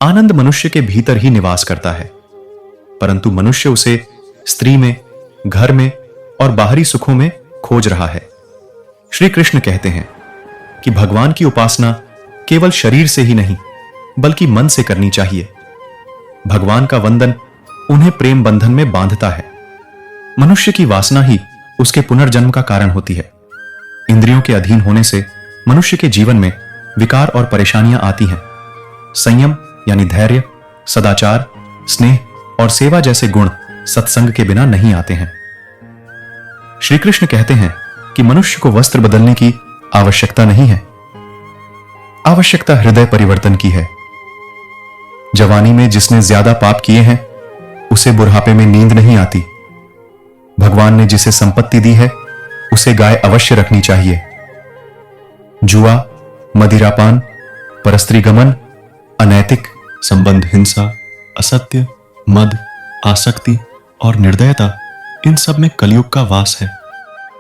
आनंद मनुष्य के भीतर ही निवास करता है, परंतु मनुष्य उसे स्त्री में, घर में और बाहरी सुखों में खोज रहा है। श्री कृष्ण कहते हैं कि भगवान की उपासना केवल शरीर से ही नहीं बल्कि मन से करनी चाहिए। भगवान का वंदन उन्हें प्रेम बंधन में बांधता है। मनुष्य की वासना ही उसके पुनर्जन्म का कारण होती है। इंद्रियों के अधीन होने से मनुष्य के जीवन में विकार और परेशानियां आती हैं। संयम यानी धैर्य, सदाचार, स्नेह और सेवा जैसे गुण सत्संग के बिना नहीं आते हैं। श्री कृष्ण कहते हैं कि मनुष्य को वस्त्र बदलने की आवश्यकता नहीं है, आवश्यकता हृदय परिवर्तन की है। जवानी में जिसने ज्यादा पाप किए हैं उसे बुढ़ापे में नींद नहीं आती। भगवान ने जिसे संपत्ति दी है उसे गाय अवश्य रखनी चाहिए। जुआ, मदिरापान, परस्त्री गमन, अनैतिक संबंध, हिंसा, असत्य, मद, आसक्ति और निर्दयता, इन सब में कलयुग का वास है।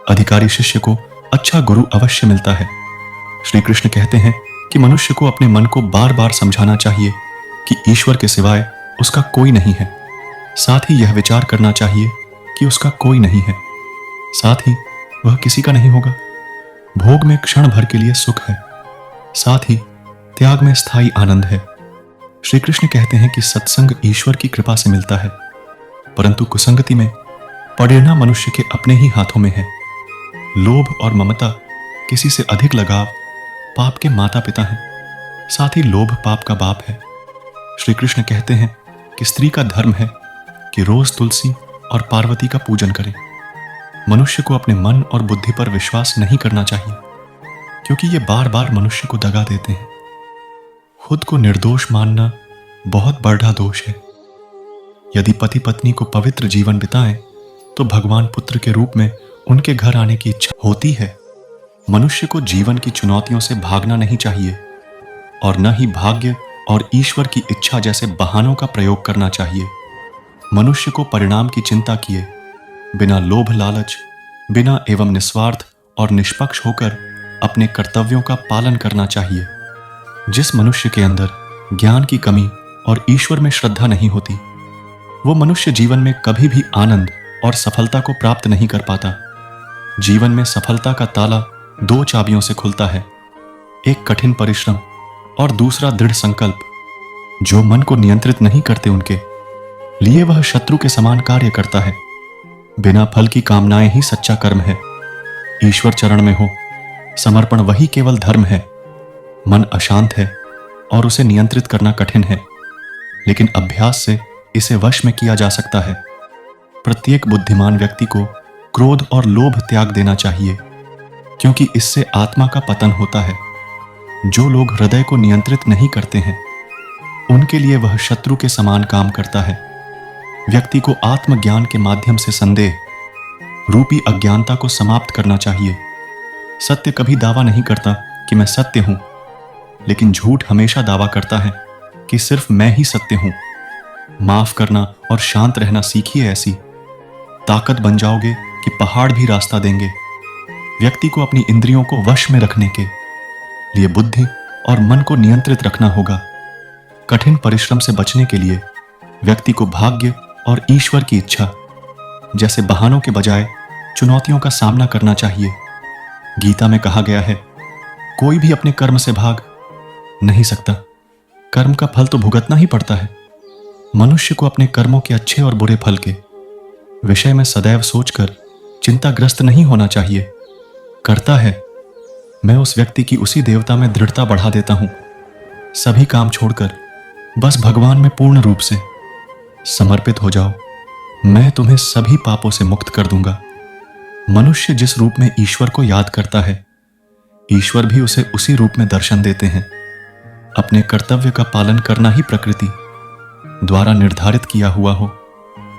अधिकारी शिष्य को अच्छा गुरु अवश्य मिलता है। श्री कृष्ण कहते हैं कि मनुष्य को अपने मन को बार बार समझाना चाहिए कि ईश्वर के सिवाय उसका कोई नहीं है। साथ ही यह विचार करना चाहिए कि उसका कोई नहीं है, साथ ही वह किसी का नहीं होगा। भोग में क्षण भर के लिए सुख है, साथ ही त्याग में स्थायी आनंद है। श्री कृष्ण कहते हैं कि सत्संग ईश्वर की कृपा से मिलता है, परंतु कुसंगति में पड़ना मनुष्य के अपने ही हाथों में है। लोभ और ममता, किसी से अधिक लगाव पाप के माता पिता हैं, साथ ही लोभ पाप का बाप है। श्री कृष्ण कहते हैं कि स्त्री का धर्म है कि रोज तुलसी और पार्वती का पूजन करे। मनुष्य को अपने मन और बुद्धि पर विश्वास नहीं करना चाहिए, क्योंकि ये बार बार मनुष्य को दगा देते हैं। खुद को निर्दोष मानना बहुत बड़ा दोष है। यदि पति पत्नी को पवित्र जीवन बिताएं तो भगवान पुत्र के रूप में उनके घर आने की इच्छा होती है। मनुष्य को जीवन की चुनौतियों से भागना नहीं चाहिए और न ही भाग्य और ईश्वर की इच्छा जैसे बहानों का प्रयोग करना चाहिए। मनुष्य को परिणाम की चिंता किए बिना लोभ लालच, बिना एवं निस्वार्थ और निष्पक्ष होकर अपने कर्तव्यों का पालन करना चाहिए। जिस मनुष्य के अंदर ज्ञान की कमी और ईश्वर में श्रद्धा नहीं होती, वो मनुष्य जीवन में कभी भी आनंद और सफलता को प्राप्त नहीं कर पाता। जीवन में सफलता का ताला दो चाबियों से खुलता है, एक कठिन परिश्रम और दूसरा दृढ़ संकल्प। जो मन को नियंत्रित नहीं करते उनके लिए वह शत्रु के समान कार्य करता है। बिना फल की कामनाएं ही सच्चा कर्म है। ईश्वर चरण में हो समर्पण वही केवल धर्म है। मन अशांत है और उसे नियंत्रित करना कठिन है, लेकिन अभ्यास से इसे वश में किया जा सकता है। प्रत्येक बुद्धिमान व्यक्ति को क्रोध और लोभ त्याग देना चाहिए, क्योंकि इससे आत्मा का पतन होता है। जो लोग हृदय को नियंत्रित नहीं करते हैं उनके लिए वह शत्रु के समान काम करता है। व्यक्ति को आत्मज्ञान के माध्यम से संदेह रूपी अज्ञानता को समाप्त करना चाहिए। सत्य कभी दावा नहीं करता कि मैं सत्य हूं, लेकिन झूठ हमेशा दावा करता है कि सिर्फ मैं ही सत्य हूं। माफ करना और शांत रहना सीखिए, ऐसी ताकत बन जाओगे कि पहाड़ भी रास्ता देंगे। व्यक्ति को अपनी इंद्रियों को वश में रखने के लिए बुद्धि और मन को नियंत्रित रखना होगा। कठिन परिश्रम से बचने के लिए व्यक्ति को भाग्य और ईश्वर की इच्छा जैसे बहानों के बजाय चुनौतियों का सामना करना चाहिए। गीता में कहा गया है, कोई भी अपने कर्म से भाग नहीं सकता, कर्म का फल तो भुगतना ही पड़ता है। मनुष्य को अपने कर्मों के अच्छे और बुरे फल के विषय में सदैव सोचकर चिंताग्रस्त नहीं होना चाहिए। करता है मैं उस व्यक्ति की उसी देवता में दृढ़ता बढ़ा देता हूं। सभी काम छोड़कर बस भगवान में पूर्ण रूप से समर्पित हो जाओ, मैं तुम्हें सभी पापों से मुक्त कर दूंगा। मनुष्य जिस रूप में ईश्वर को याद करता है, ईश्वर भी उसे उसी रूप में दर्शन देते हैं। अपने कर्तव्य का पालन करना ही प्रकृति द्वारा निर्धारित किया हुआ हो,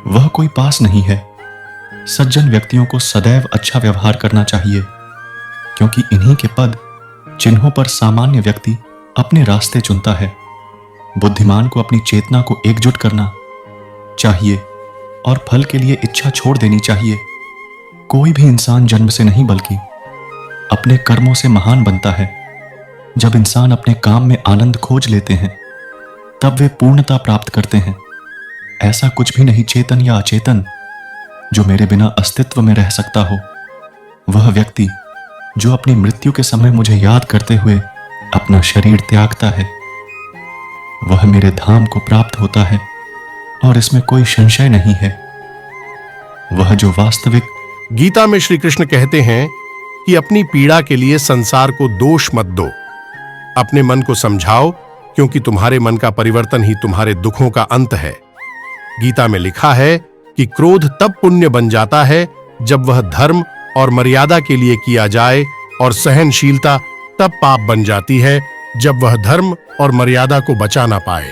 वह कोई पास नहीं है। सज्जन व्यक्तियों को सदैव अच्छा व्यवहार करना चाहिए, क्योंकि इन्हीं के पद चिन्हों पर सामान्य व्यक्ति अपने रास्ते चुनता है। बुद्धिमान को अपनी चेतना को एकजुट करना चाहिए और फल के लिए इच्छा छोड़ देनी चाहिए। कोई भी इंसान जन्म से नहीं बल्कि अपने कर्मों से महान बनता है। जब इंसान अपने काम में आनंद खोज लेते हैं तब वे पूर्णता प्राप्त करते हैं। ऐसा कुछ भी नहीं चेतन या अचेतन जो मेरे बिना अस्तित्व में रह सकता हो। वह व्यक्ति जो अपनी मृत्यु के समय मुझे याद करते हुए अपना शरीर त्यागता है, वह मेरे धाम को प्राप्त होता है और इसमें कोई संशय नहीं है। वह जो वास्तविक गीता में श्री कृष्ण कहते हैं कि अपनी पीड़ा के लिए संसार को दोष मत दो, अपने मन को समझाओ, क्योंकि तुम्हारे मन का परिवर्तन ही तुम्हारे दुखों का अंत है। गीता में लिखा है कि क्रोध तब पुण्य बन जाता है जब वह धर्म और मर्यादा के लिए किया जाए, और सहनशीलता तब पाप बन जाती है जब वह धर्म और मर्यादा को बचा ना पाए।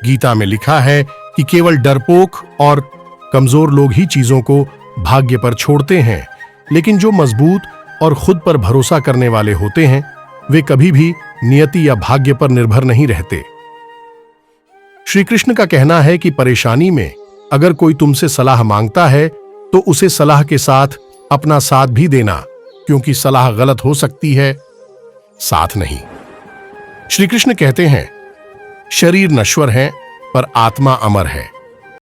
गीता में लिखा है कि केवल डरपोक और कमजोर लोग ही चीजों को भाग्य पर छोड़ते हैं, लेकिन जो मजबूत और खुद पर भरोसा करने वाले होते हैं वे कभी भी नियति या भाग्य पर निर्भर नहीं रहते। श्री कृष्ण का कहना है कि परेशानी में अगर कोई तुमसे सलाह मांगता है तो उसे सलाह के साथ अपना साथ भी देना, क्योंकि सलाह गलत हो सकती है, साथ नहीं। श्री कृष्ण कहते हैं, शरीर नश्वर है पर आत्मा अमर है।